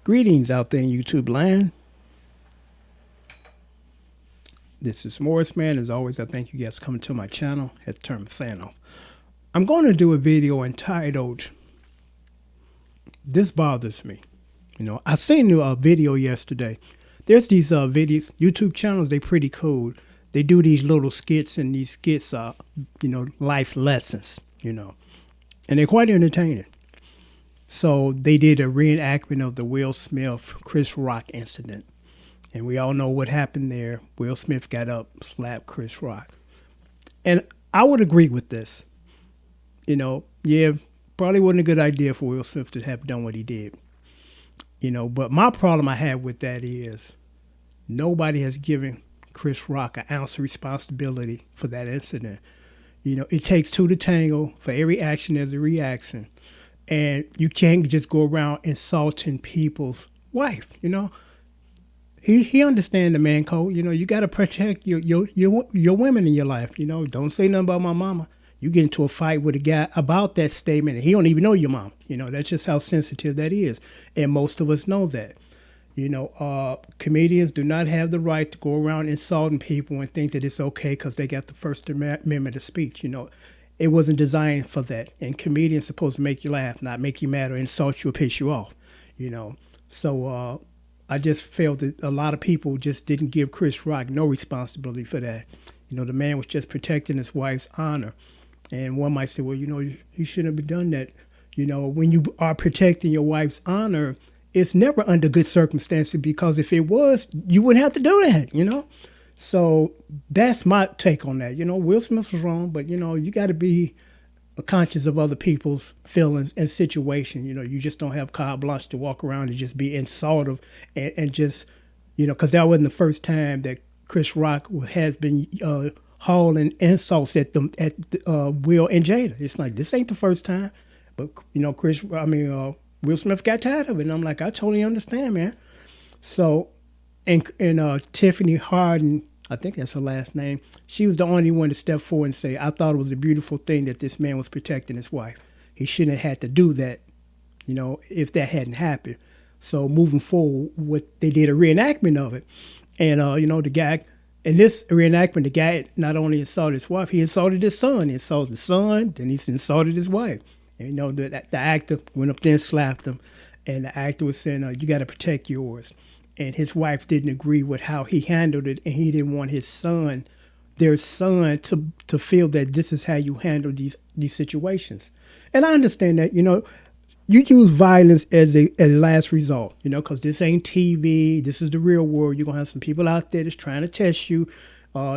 Greetings out there in YouTube land. This is Morris Man. As always, I thank you guys for coming to my channel at Term Fano. I'm going to do a video entitled, This Bothers Me. I seen a video yesterday. There's these videos, YouTube channels, they pretty cool. They do these little skits, and these skits are, life lessons, and they're quite entertaining. So they did a reenactment of the Will Smith, Chris Rock incident. And we all know what happened there. Will Smith got up, slapped Chris Rock. And I would agree with this. Probably wasn't a good idea for Will Smith to have done what he did. But my problem I have with that is nobody has given Chris Rock an ounce of responsibility for that incident. It takes two to tango. For every action, there's a reaction. And you can't just go around insulting people's wife, He understands the man code. You got to protect your women in your life. Don't say nothing about my mama. You get into a fight with a guy about that statement, and he don't even know your mom. That's just how sensitive that is. And most of us know that. Comedians do not have the right to go around insulting people and think that it's okay because they got the First Amendment of speech. It wasn't designed for that. And comedians supposed to make you laugh, not make you mad or insult you or piss you off. So I just felt that a lot of people just didn't give Chris Rock no responsibility for that. The man was just protecting his wife's honor. And one might say, well, he shouldn't have done that. When you are protecting your wife's honor, it's never under good circumstances, because if it was, you wouldn't have to do that, So that's my take on that. Will Smith was wrong, but, you got to be conscious of other people's feelings and situation. You just don't have carte blanche to walk around and just be insultive and just, because that wasn't the first time that Chris Rock has been hauling insults at them, at Will and Jada. It's like, this ain't the first time. But, Will Smith got tired of it. And I'm like, I totally understand, man. So, and Tiffany Harden, I think that's her last name, she was the only one to step forward and say, I thought it was a beautiful thing that this man was protecting his wife. He shouldn't have had to do that, if that hadn't happened. So moving forward, they did a reenactment of it. And, the guy, in this reenactment, the guy not only insulted his wife, he insulted his son. He insulted his son, then he insulted his wife. And, the actor went up there and slapped him. And the actor was saying, you got to protect yours. And his wife didn't agree with how he handled it, and he didn't want their son, to feel that this is how you handle these situations. And I understand that, you use violence as a last result, because this ain't TV. This is the real world. You're going to have some people out there that's trying to test you,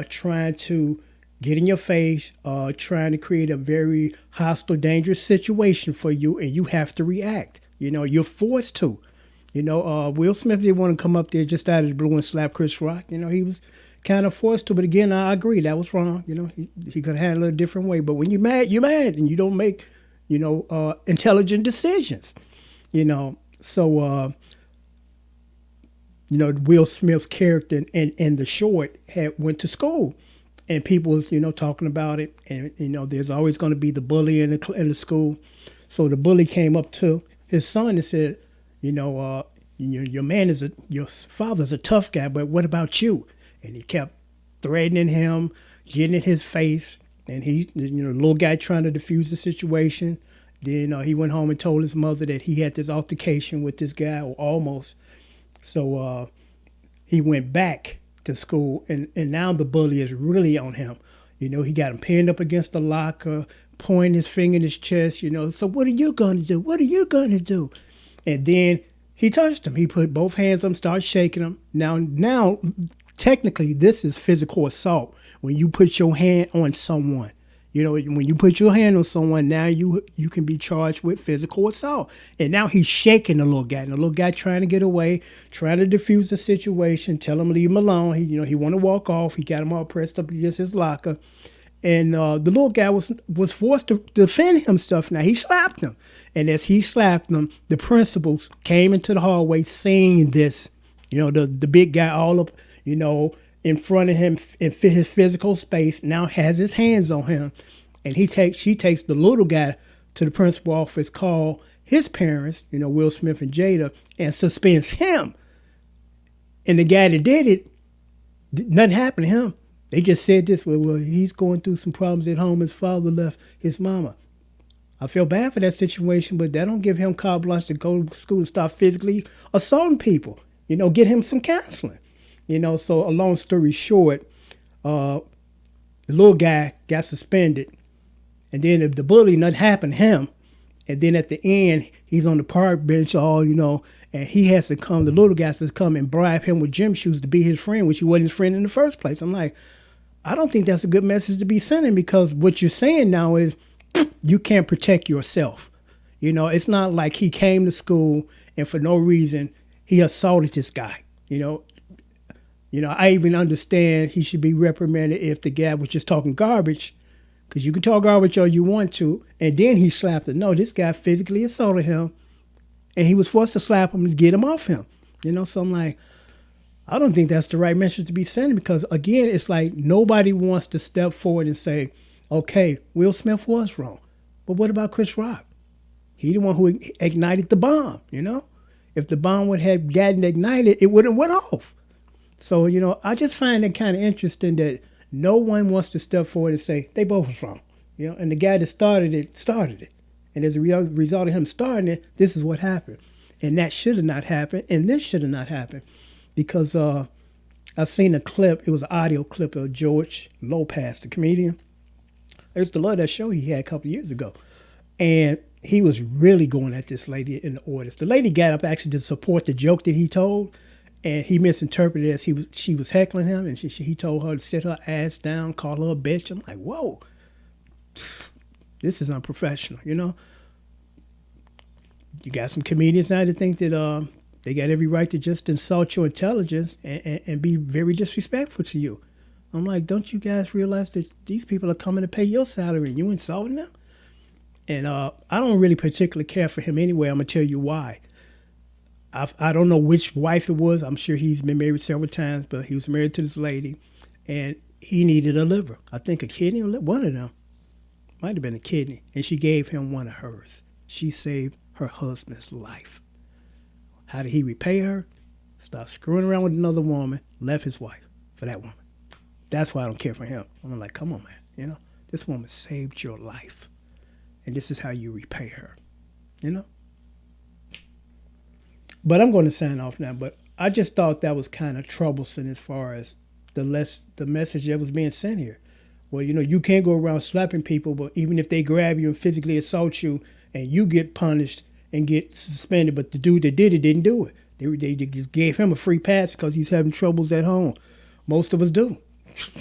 trying to get in your face, trying to create a very hostile, dangerous situation for you, and you have to react. You're forced to. Will Smith didn't want to come up there just out of the blue and slap Chris Rock. He was kind of forced to. But again, I agree, that was wrong. He could handle it a different way. But when you're mad, and you don't make, intelligent decisions. So, Will Smith's character in the short went to school. And people was, talking about it. And, there's always going to be the bully in the school. So the bully came up to his son and said, your father's a tough guy, but what about you? And he kept threatening him, getting in his face. And the little guy trying to defuse the situation. Then he went home and told his mother that he had this altercation with this guy, or almost. So he went back to school, and now the bully is really on him. He got him pinned up against the locker, pointing his finger in his chest, so what are you going to do? What are you going to do? And then he touched him. He put both hands on him, started shaking him. Now, technically, this is physical assault. When you put your hand on someone, when you put your hand on someone, now you can be charged with physical assault. And now he's shaking the little guy. And the little guy trying to get away, trying to defuse the situation, tell him leave him alone. He want to walk off. He got him all pressed up against his locker. And the little guy was forced to defend himself. Now, he slapped him. And as he slapped him, the principals came into the hallway seeing this, the big guy all up, in front of him in his physical space, now has his hands on him. And she takes the little guy to the principal office, call his parents, Will Smith and Jada, and suspends him. And the guy that did it, nothing happened to him. They just said this, well, he's going through some problems at home. His father left his mama. I feel bad for that situation, but that don't give him carte blanche to go to school and start physically assaulting people. Get him some counseling. So a long story short, the little guy got suspended. And then if the bully, nothing happened to him. And then at the end, he's on the park bench and he has to come, the little guy has to come and bribe him with gym shoes to be his friend, which he wasn't his friend in the first place. I'm like, I don't think that's a good message to be sending, because what you're saying now is you can't protect yourself. It's not like he came to school and for no reason he assaulted this guy. I even understand he should be reprimanded if the guy was just talking garbage, because you can talk garbage all you want to, and then he slapped him. No, this guy physically assaulted him, and he was forced to slap him to get him off him. So I'm like, I don't think that's the right message to be sending, because, again, it's like nobody wants to step forward and say, okay, Will Smith was wrong. But what about Chris Rock? He the one who ignited the bomb, If the bomb would have gotten ignited, it wouldn't went off. So, I just find it kind of interesting that no one wants to step forward and say they both was wrong. And the guy that started it. And as a result of him starting it, this is what happened. And that should have not happened. And this should have not happened. Because I seen a clip. It was an audio clip of George Lopez, the comedian. I used to love that show he had a couple of years ago. And he was really going at this lady in the audience. The lady got up actually to support the joke that he told. And he misinterpreted it as she was heckling him. And he told her to sit her ass down, call her a bitch. I'm like, whoa. This is unprofessional, You got some comedians now that think that they got every right to just insult your intelligence and be very disrespectful to you. I'm like, don't you guys realize that these people are coming to pay your salary and you insulting them? And I don't really particularly care for him anyway. I'm going to tell you why. I don't know which wife it was. I'm sure he's been married several times, but he was married to this lady, and he needed a liver. I think a kidney or one of them. Might have been a kidney. And she gave him one of hers. She saved her husband's life. How did he repay her? Start screwing around with another woman, left his wife for that woman. That's why I don't care for him. I'm like, come on, man. This woman saved your life. And this is how you repay her. But I'm going to sign off now. But I just thought that was kind of troublesome as far as the message that was being sent here. Well, you can't go around slapping people, but even if they grab you and physically assault you and you get punished and get suspended, but the dude that did it didn't do it. They just gave him a free pass because he's having troubles at home. Most of us do.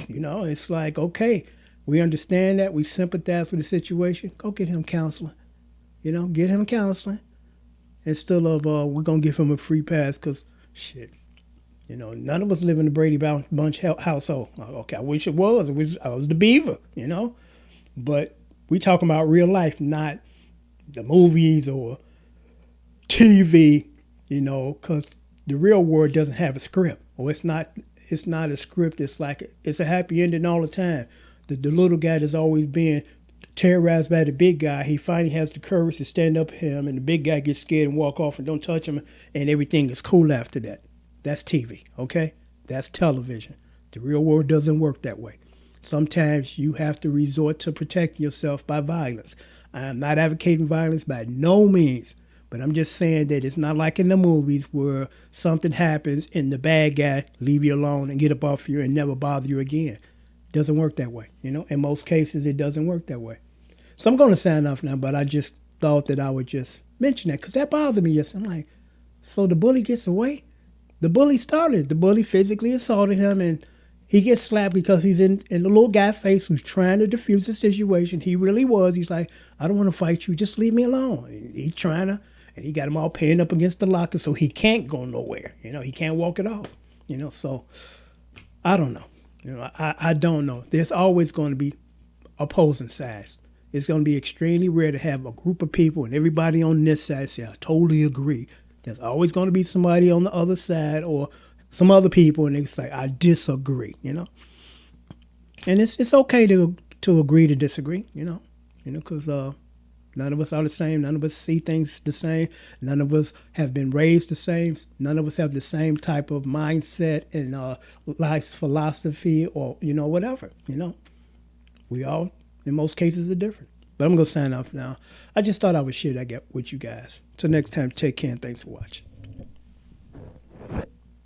It's like, okay, we understand that. We sympathize with the situation. Go get him counseling. Get him counseling. Instead of we're going to give him a free pass because, shit, none of us live in the Brady Bunch household. Okay, I wish it was. I was the beaver, But we talking about real life, not the movies or TV, because the real world doesn't have a script. Or it's not a script. It's like it's a happy ending all the time. The little guy that's always being terrorized by the big guy, he finally has the courage to stand up to him, and the big guy gets scared and walk off and don't touch him, and everything is cool after that. That's TV, okay? That's television. The real world doesn't work that way. Sometimes you have to resort to protecting yourself by violence. I'm not advocating violence by no means, but I'm just saying that it's not like in the movies where something happens and the bad guy leave you alone and get up off you and never bother you again. It doesn't work that way. In most cases, it doesn't work that way. So I'm going to sign off now, but I just thought that I would just mention that because that bothered me yesterday. I'm like, so the bully gets away? The bully started. The bully physically assaulted him, and he gets slapped because he's in the little guy's face who's trying to defuse the situation. He really was. He's like, I don't want to fight you. Just leave me alone. He's trying to, and he got him all pinned up against the locker so he can't go nowhere. He can't walk it off. So I don't know. I don't know. There's always going to be opposing sides. It's going to be extremely rare to have a group of people and everybody on this side say, I totally agree. There's always going to be somebody on the other side or some other people, and they say, I disagree, And it's okay to agree to disagree, because, None of us are the same. None of us see things the same. None of us have been raised the same. None of us have the same type of mindset and life philosophy or, whatever, We all, in most cases, are different. But I'm going to sign off now. I just thought I would share that with you guys. Till next time, take care and thanks for watching.